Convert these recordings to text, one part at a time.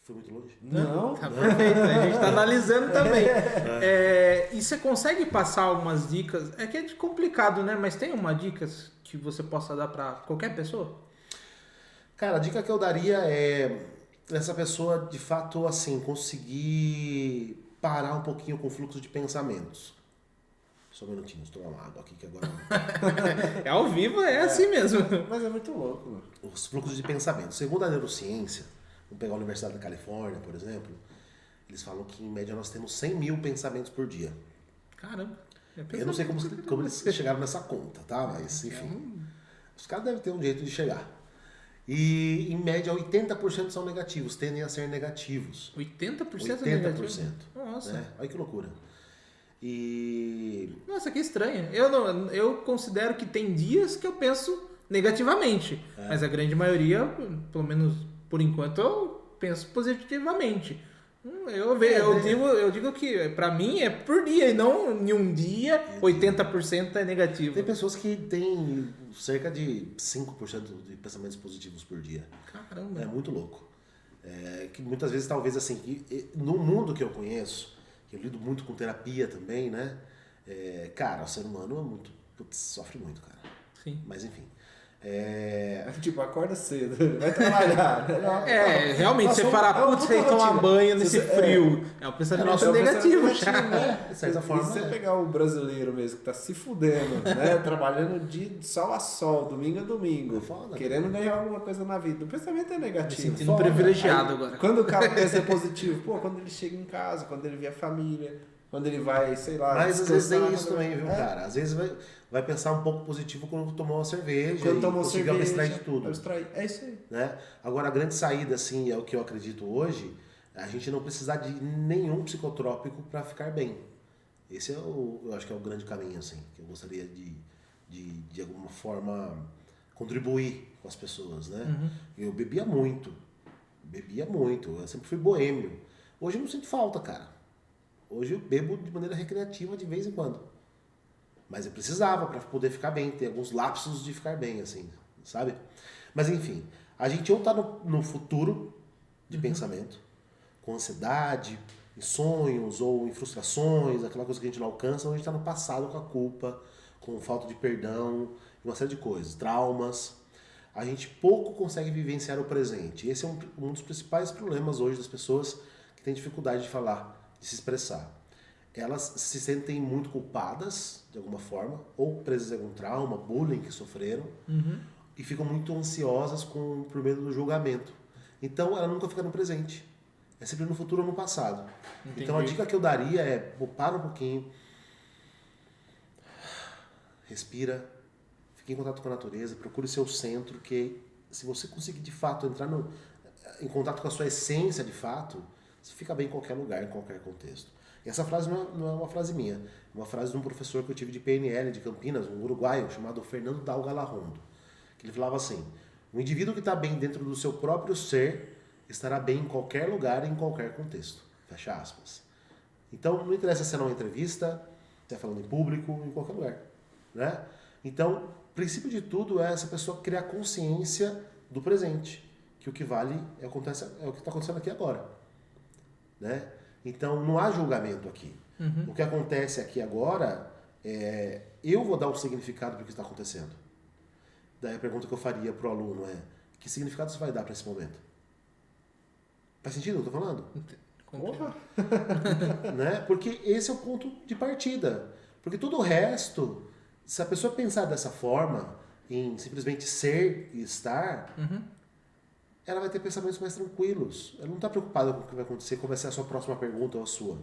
Foi muito longe? Não. Tá perfeito, a gente tá analisando também. E você consegue passar algumas dicas? É que é complicado, né? Mas tem uma dica que você possa dar para qualquer pessoa? Cara, a dica que eu daria é essa pessoa, de fato, assim, conseguir parar um pouquinho com o fluxo de pensamentos. Só um minutinho, estou tomar uma água aqui que agora... É ao vivo, é assim mesmo. Mas é muito louco, mano. Os fluxos de pensamento. Segundo a neurociência, vamos pegar a Universidade da Califórnia, por exemplo, eles falam que em média nós temos 100 mil pensamentos por dia. Caramba. Eu não sei como eles chegaram nessa conta, tá? Mas, enfim, os caras devem ter um jeito de chegar. E, em média, 80% são negativos, tendem a ser negativos. 80% 80%. é negativo? Nossa. Né? Olha que loucura. E... Nossa, que estranho. Eu considero que tem dias que eu penso negativamente. Mas a grande maioria, pelo menos por enquanto, eu penso positivamente. Eu digo que pra mim é por dia e não em um dia 80% é negativo. Tem pessoas que têm cerca de 5% de pensamentos positivos por dia. Caramba. É muito louco. Que muitas vezes, talvez assim, no mundo que eu conheço, que eu lido muito com terapia também, né? Cara, o ser humano é muito... Putz, sofre muito, cara. Sim. Mas enfim. Tipo, acorda cedo, vai trabalhar. Realmente, você parar, putz, você tomar banho nesse frio. É um pensamento negativo já. De certa forma, se você pegar o brasileiro mesmo, que tá se fudendo, né? Trabalhando de sol a sol, domingo a domingo, foda, querendo ganhar alguma coisa na vida. O pensamento é Me negativo. sentindo privilegiado agora. Quando o cara pensa positivo, quando ele chega em casa, quando ele vê a família, quando ele vai, sei lá... Mas às vezes tem descansar, isso também, viu, cara? Às vezes vai pensar um pouco positivo quando tomou uma cerveja Quando e tomou conseguiu cerveja, abstrair de tudo. É isso aí. Né? Agora, a grande saída, assim, é o que eu acredito hoje, a gente não precisar de nenhum psicotrópico para ficar bem. Esse eu acho que é o grande caminho, assim, que eu gostaria de alguma forma contribuir com as pessoas, né? Uhum. Eu bebia muito, eu sempre fui boêmio. Hoje eu não sinto falta, cara. Hoje eu bebo de maneira recreativa de vez em quando. Mas eu precisava para poder ficar bem, ter alguns lapsos de ficar bem, assim, sabe? Mas enfim, a gente ou tá no futuro de pensamento, com ansiedade, em sonhos ou em frustrações, aquela coisa que a gente não alcança, ou a gente tá no passado com a culpa, com falta de perdão, uma série de coisas, traumas. A gente pouco consegue vivenciar o presente. Esse é um dos principais problemas hoje das pessoas que têm dificuldade de falar, de se expressar. Elas se sentem muito culpadas, de alguma forma, ou presas em algum trauma, bullying que sofreram, e ficam muito ansiosas por medo do julgamento. Então, ela nunca fica no presente. É sempre no futuro ou no passado. Entendi. Então, a dica que eu daria é, para um pouquinho, respira, fique em contato com a natureza, procure o seu centro, que se você conseguir, de fato, entrar em contato com a sua essência, de fato, você fica bem em qualquer lugar, em qualquer contexto. E essa frase não é uma frase minha, é uma frase de um professor que eu tive de PNL de Campinas, um uruguaio chamado Fernando Dal Galarrondo, que ele falava assim: o indivíduo que está bem dentro do seu próprio ser estará bem em qualquer lugar e em qualquer contexto. Fecha aspas. Então, não interessa se é numa entrevista, se é falando em público, em qualquer lugar. Né? Então, o princípio de tudo é essa pessoa criar consciência do presente, que o que vale é o que está acontecendo aqui agora. Né? Então, não há julgamento aqui. O que acontece aqui agora eu vou dar um significado para o que está acontecendo. Daí a pergunta que eu faria para o aluno é: que significado você vai dar para esse momento? Faz sentido o que eu estou falando? Porra. Né? Porque esse é o ponto de partida. Porque todo o resto, se a pessoa pensar dessa forma, em simplesmente ser e estar, ela vai ter pensamentos mais tranquilos. Ela não está preocupada com o que vai acontecer, qual vai ser a sua próxima pergunta ou a sua.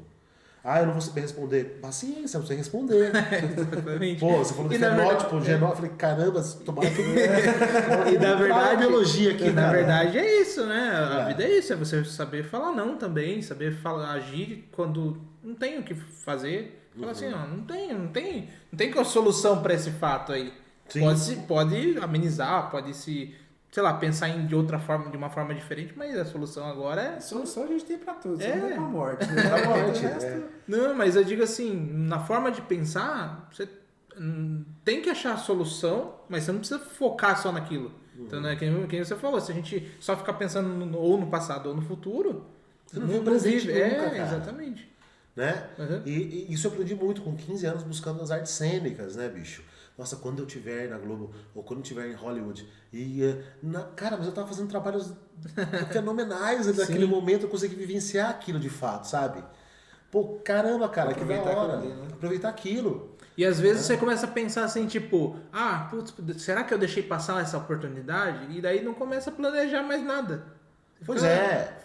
Eu não vou saber responder. Paciência, não sei responder. Exatamente. Pô, você falou de fenótipo, genótipo, eu falei, caramba, tomara que... E na verdade, biologia aqui, na cara. verdade é isso, né? A vida é isso, é você saber falar não também, saber agir quando não tem o que fazer. Falar assim, ó, não tem solução para esse fato aí. Pode amenizar, pode sei lá, pensar de outra forma, de uma forma diferente, mas a solução agora é... Solução a gente tem pra tudo, só não tem pra morte. Né? Pra morte, O resto... Não, mas eu digo assim, na forma de pensar, você tem que achar a solução, mas você não precisa focar só naquilo. Então, né, quem você falou, se a gente só ficar pensando ou no passado ou no futuro, Você não vê o presente vive. nunca, cara. Exatamente. Né? Uhum. E isso eu aprendi muito com 15 anos buscando as artes cênicas, né, bicho? Nossa, quando eu tiver na Globo, ou quando eu tiver em Hollywood. Cara, mas eu tava fazendo trabalhos fenomenais ali naquele momento, eu consegui vivenciar aquilo de fato, sabe? Pô, caramba, cara, que da hora. aquilo ali, né? Aproveitar aquilo. E às vezes você começa a pensar assim, tipo, putz, será que eu deixei passar essa oportunidade? E daí não começa a planejar mais nada. Pois é.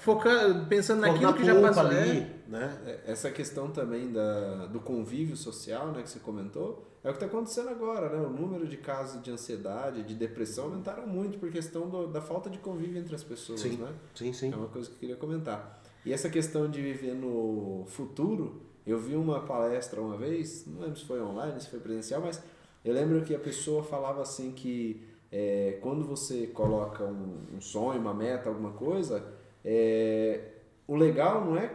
Pensando Foco naquilo na que já polpa passou. ali, né? Essa questão também do convívio social, né, que você comentou, é o que está acontecendo agora, né? O número de casos de ansiedade, de depressão aumentaram muito por questão da falta de convívio entre as pessoas, Sim, né? sim. É uma coisa que eu queria comentar. E essa questão de viver no futuro, eu vi uma palestra uma vez, não lembro se foi online, se foi presencial, mas eu lembro que a pessoa falava assim que quando você coloca um sonho, uma meta, alguma coisa, o legal não é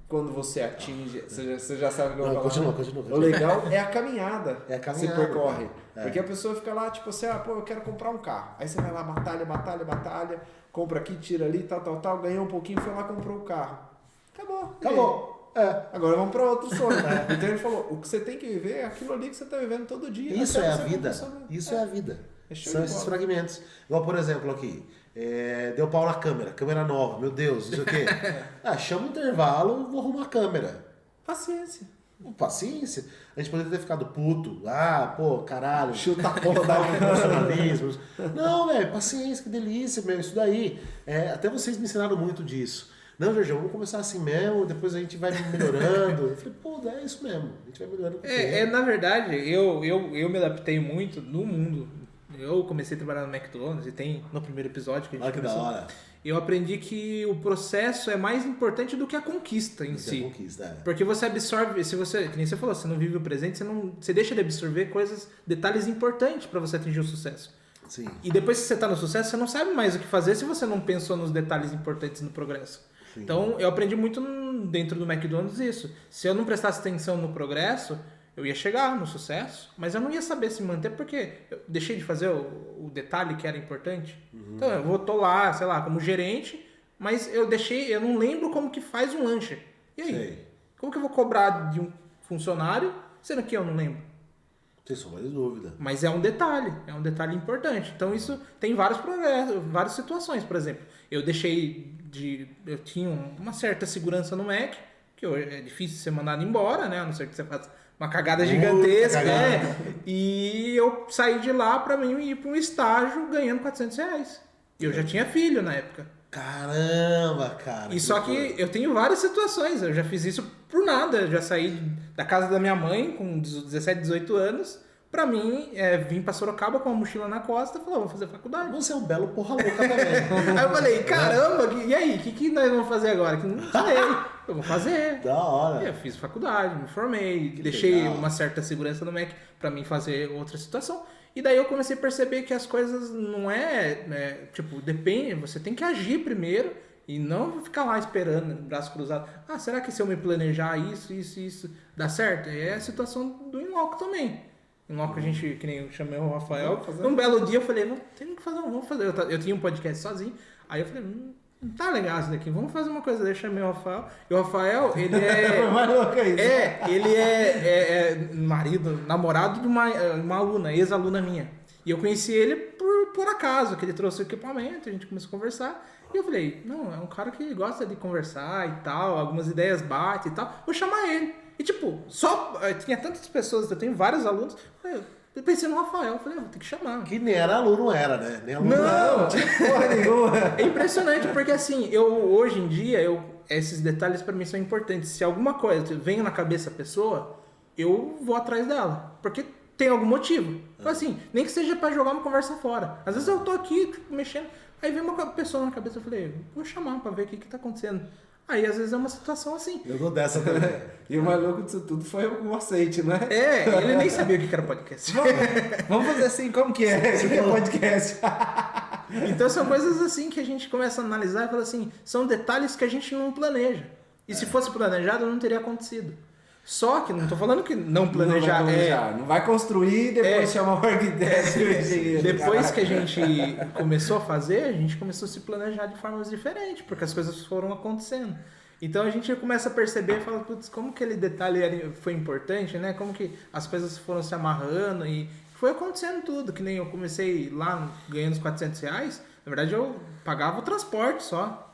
quando você atinge, você já sabe o que eu vou falar. Continua. O legal é a caminhada, É a que você caminhada, percorre. é. Porque a pessoa fica lá, tipo assim, eu quero comprar um carro. Aí você vai lá, batalha, compra aqui, tira ali, tal, ganhou um pouquinho, foi lá, comprou o carro. Acabou. Agora vamos para outro sonho. Então ele falou, o que você tem que viver é aquilo ali que você está vivendo todo dia. Isso até é a você vida. comprar o Isso é a vida. É show São de esses bola. fragmentos. Igual, por exemplo, aqui. Deu pau na câmera nova, meu Deus, não sei o quê. Chama o intervalo, vou arrumar a câmera. Paciência. Paciência. A gente poderia ter ficado puto. Caralho. Chuta a porra da Profissionalismo. Não, velho, paciência, que delícia, meu. Isso daí. Até vocês me ensinaram muito disso. Não, Jorge, vamos começar assim mesmo, depois a gente vai melhorando. Eu falei, é isso mesmo. A gente vai melhorando. Na verdade, eu me adaptei muito no mundo. Eu comecei a trabalhar no McDonald's e tem no primeiro episódio que a gente Olha que da hora. Eu aprendi que o processo é mais importante do que a conquista em si. Porque você absorve, que nem você falou, você não vive o presente, você deixa de absorver detalhes importantes para você atingir o sucesso. Sim. E depois que você está no sucesso, você não sabe mais o que fazer se você não pensou nos detalhes importantes no progresso. Sim. Então, eu aprendi muito dentro do McDonald's isso. Se eu não prestasse atenção no progresso, eu ia chegar no sucesso, mas eu não ia saber se manter porque eu deixei de fazer o detalhe que era importante. Uhum. Então, eu tô lá, sei lá, como gerente, mas eu não lembro como que faz um lanche. E aí? Sei. Como que eu vou cobrar de um funcionário, sendo que eu não lembro? Sem sombra de dúvida. Mas é um detalhe importante. Então, isso tem várias situações. Por exemplo, eu tinha uma certa segurança no Mac, que hoje é difícil ser mandado embora, né? A não ser que você faça uma cagada gigantesca. E eu saí de lá pra mim ir pra um estágio ganhando R$400. E eu já tinha filho na época. Caramba, cara. E só que eu tenho várias situações. Eu já fiz isso por nada. Eu já saí da casa da minha mãe com 17, 18 anos. Pra mim, vim pra Sorocaba com uma mochila na costa e falei, vou fazer faculdade. Você é um belo porra louca também. Aí eu falei, caramba, e aí? O que nós vamos fazer agora? Que não sei. Eu vou fazer. Da hora. Eu fiz faculdade, me formei, deixei uma certa segurança no Mac pra mim fazer outra situação. E daí eu comecei a perceber que as coisas não depende, você tem que agir primeiro e não ficar lá esperando, braço cruzado. Será que se eu me planejar isso, dá certo? É a situação do in-loco também. In-loco a gente, que nem eu chamei o Rafael, num belo dia eu falei, vamos fazer. Eu tinha um podcast sozinho, aí eu falei, não tá legal isso daqui, vamos fazer uma coisa. Daí eu chamei o Rafael, e o Rafael, ele é namorado de uma aluna, ex-aluna minha. E eu conheci ele por acaso, que ele trouxe o equipamento, a gente começou a conversar. E eu falei, não, é um cara que gosta de conversar e tal, algumas ideias batem e tal, vou chamar ele. E tinha tantas pessoas, eu tenho vários alunos, eu pensei no Rafael, falei, vou ter que chamar. Que nem era aluno, era, né? Nem aluno não tinha porra nenhuma. É impressionante, porque assim, hoje em dia, esses detalhes pra mim são importantes. Se alguma coisa vem na cabeça da pessoa, eu vou atrás dela, porque tem algum motivo. Assim, nem que seja pra jogar uma conversa fora. Às vezes eu tô aqui mexendo, aí vem uma pessoa na cabeça, eu falei, vou chamar pra ver o que tá acontecendo. Aí, às vezes, é uma situação assim. Eu dou dessa também. E o mais louco disso tudo foi o aceite, né? Ele nem sabia o que era podcast. Vamos fazer assim, como que é? O que é podcast? Então, são coisas assim que a gente começa a analisar e fala assim, são detalhes que a gente não planeja. E se fosse planejado, não teria acontecido. Só que não tô falando que não Não planejar, vai planejar. Não vai construir e depois chamar o arquiteto e o engenheiro. Depois que a gente começou a fazer, a gente começou a se planejar de formas diferentes, porque as coisas foram acontecendo. Então a gente começa a perceber e fala, putz, como aquele detalhe foi importante, né? Como que as coisas foram se amarrando e foi acontecendo tudo. Que nem eu comecei lá ganhando os R$400, na verdade eu pagava o transporte só.